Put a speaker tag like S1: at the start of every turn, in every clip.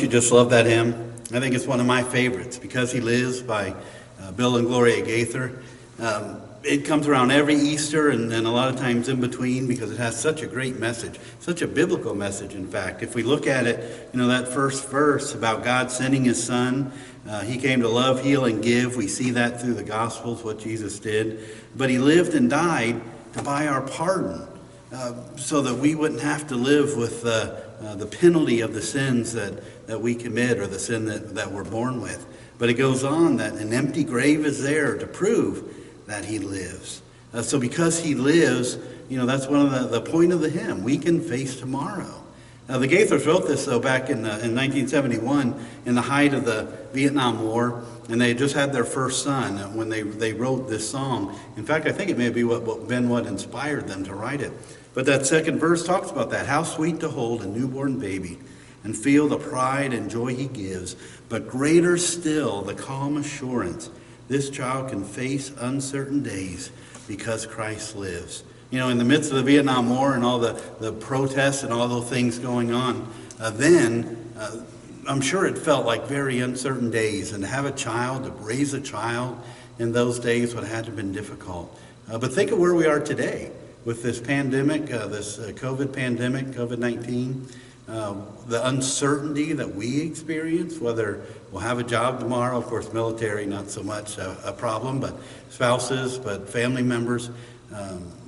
S1: you just love that hymn? I think it's one of my favorites, Because He Lives by Bill and Gloria Gaither. It comes around every Easter and a lot of times in between because it has such a great message, such a biblical message, in fact. If we look at it, that first verse about God sending his son, he came to love, heal, and give. We see that through the Gospels, what Jesus did. But he lived and died to buy our pardon so that we wouldn't have to live with the penalty of the sins that we commit or the sin that we're born with. But it goes on that an empty grave is there to prove that he lives. So because he lives, that's one of the point of the hymn. We can face tomorrow. The Gaithers wrote this, though, back in 1971 in the height of the Vietnam War, and they had just had their first son when they wrote this song. In fact, I think it may be what inspired them to write it. But that second verse talks about that. How sweet to hold a newborn baby and feel the pride and joy he gives, but greater still the calm assurance this child can face uncertain days because Christ lives. In the midst of the Vietnam War and all the protests and all those things going on, I'm sure it felt like very uncertain days. And to have a child, to raise a child in those days would have had to have been difficult. But think of where we are today with this pandemic, this COVID pandemic, COVID-19. The uncertainty that we experience, whether we'll have a job tomorrow, of course military not so much a problem, but spouses, but family members,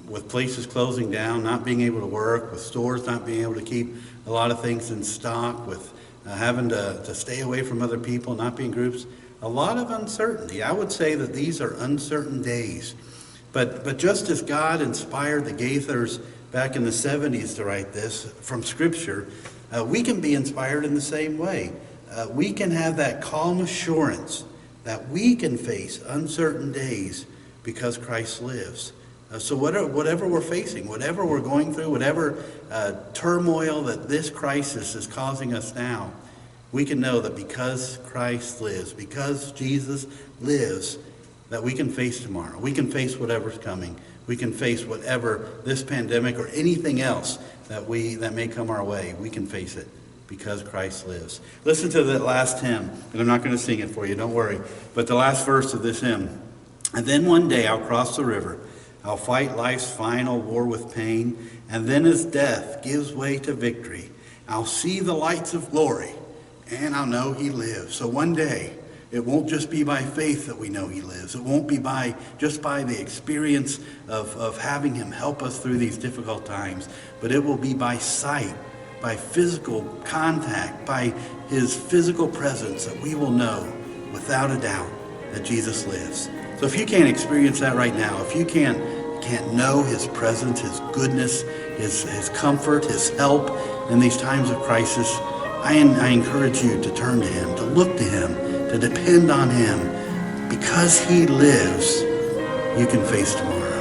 S1: with places closing down, not being able to work, with stores not being able to keep a lot of things in stock, with having to stay away from other people, not being groups, a lot of uncertainty. I would say that these are uncertain days. But just as God inspired the Gaithers back in the 70s to write this from Scripture, we can be inspired in the same way. We can have that calm assurance that we can face uncertain days because Christ lives. So whatever we're facing, whatever we're going through, whatever turmoil that this crisis is causing us now, we can know that because Christ lives, because Jesus lives, that we can face tomorrow. We can face whatever's coming. We can face whatever this pandemic or anything else that may come our way. We can face it because Christ lives. Listen to that last hymn, and I'm not going to sing it for you, don't worry. But the last verse of this hymn. And then one day I'll cross the river. I'll fight life's final war with pain. And then as death gives way to victory, I'll see the lights of glory, and I'll know he lives. So one day, it won't just be by faith that we know he lives. It won't be just by the experience of having him help us through these difficult times, but it will be by sight, by physical contact, by his physical presence that we will know without a doubt that Jesus lives. So if you can't experience that right now, if you can't know his presence, his goodness, his comfort, his help in these times of crisis, I encourage you to turn to him, to look to him, to depend on him. Because he lives, you can face tomorrow.